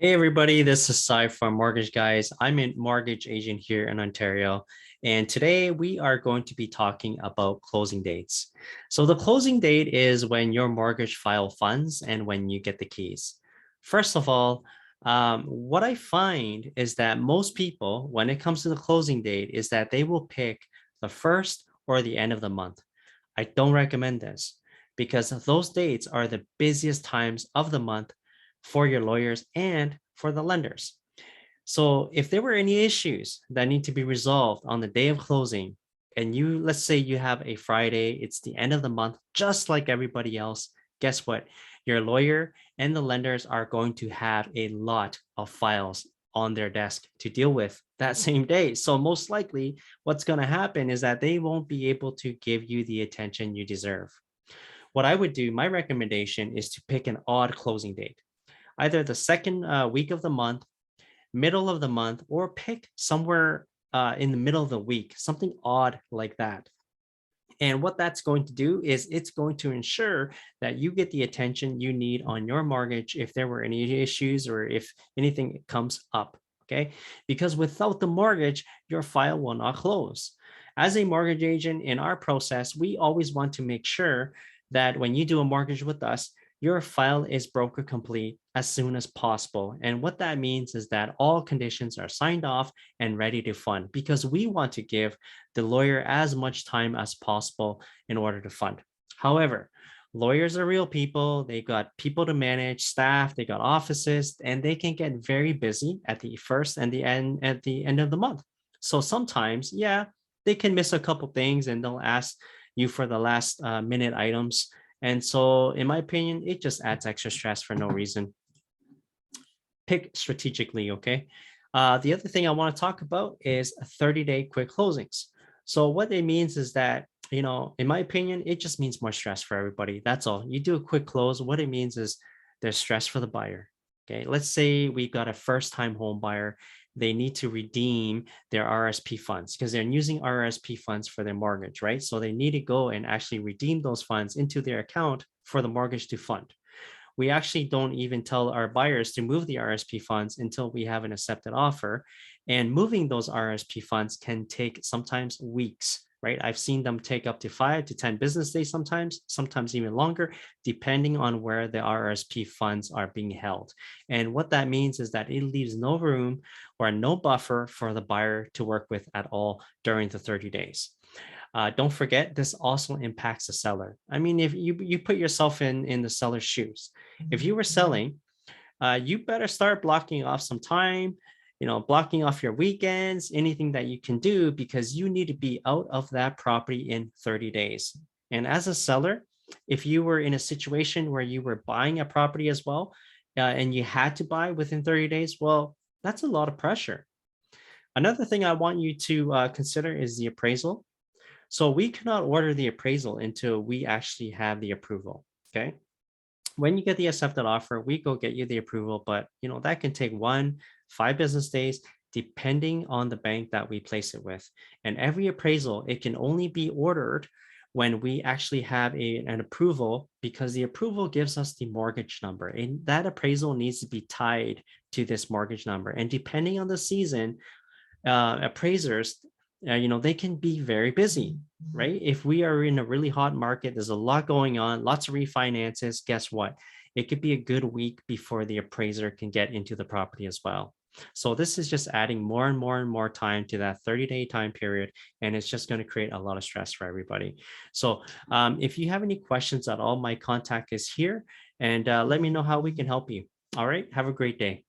Hey everybody, this is Sai from Mortgage Guys. I'm a mortgage agent here in Ontario, and today we are going to be talking about closing dates. So the closing date is when your mortgage file funds and when you get the keys. First of all, what I find is that most people, when it comes to the closing date, is that they will pick the first or the end of the month. I don't recommend this because those dates are the busiest times of the month for your lawyers and for the lenders. So if there were any issues that need to be resolved on the day of closing, and let's say you have a Friday, it's the end of the month, just like everybody else, guess what? Your lawyer and the lenders are going to have a lot of files on their desk to deal with that same day. So most likely what's going to happen is that they won't be able to give you the attention you deserve. What I would do, my recommendation is to pick an odd closing date, either the second week of the month, middle of the month, or pick somewhere in the middle of the week, something odd like that. And what that's going to do is it's going to ensure that you get the attention you need on your mortgage if there were any issues or if anything comes up. Okay. Because without the mortgage, your file will not close. As a mortgage agent in our process, we always want to make sure that when you do a mortgage with us, your file is broker complete as soon as possible. And what that means is that all conditions are signed off and ready to fund because we want to give the lawyer as much time as possible in order to fund. However, lawyers are real people. They got people to manage, staff, they got offices, and they can get very busy at the first and the end at the end of the month. So sometimes, yeah, they can miss a couple things and they'll ask you for the last minute items. And so, in my opinion, it just adds extra stress for no reason. Pick strategically, okay? The other thing I want to talk about is 30-day quick closings. So what it means is that, in my opinion, it just means more stress for everybody. That's all. You do a quick close. What it means is there's stress for the buyer. Okay. Let's say we got a first-time home buyer. They need to redeem their RSP funds because they're using RSP funds for their mortgage, right? So they need to go and actually redeem those funds into their account for the mortgage to fund. We actually don't even tell our buyers to move the RSP funds until we have an accepted offer. And moving those RSP funds can take sometimes weeks, right? I've seen them take up to 5 to 10 business days sometimes even longer, depending on where the RSP funds are being held. And what that means is that it leaves no room or no buffer for the buyer to work with at all during the 30 days. Don't forget, this also impacts the seller. I mean, if you put yourself in the seller's shoes, if you were selling, you better start blocking off some time, blocking off your weekends, anything that you can do, because you need to be out of that property in 30 days. And as a seller, if you were in a situation where you were buying a property as well, and you had to buy within 30 days, well, that's a lot of pressure. Another thing I want you to consider is the appraisal. So we cannot order the appraisal until we actually have the approval. Okay. When you get the accepted offer, we go get you the approval, but that can take 5 business days, depending on the bank that we place it with. And every appraisal, it can only be ordered when we actually have an approval, because the approval gives us the mortgage number, and that appraisal needs to be tied to this mortgage number. And depending on the season, appraisers, they can be very busy, right? If we are in a really hot market, there's a lot going on, lots of refinances, guess what? It could be a good week before the appraiser can get into the property as well. So this is just adding more and more and more time to that 30-day time period, and it's just going to create a lot of stress for everybody. So if you have any questions at all, my contact is here, and let me know how we can help you. All right, have a great day.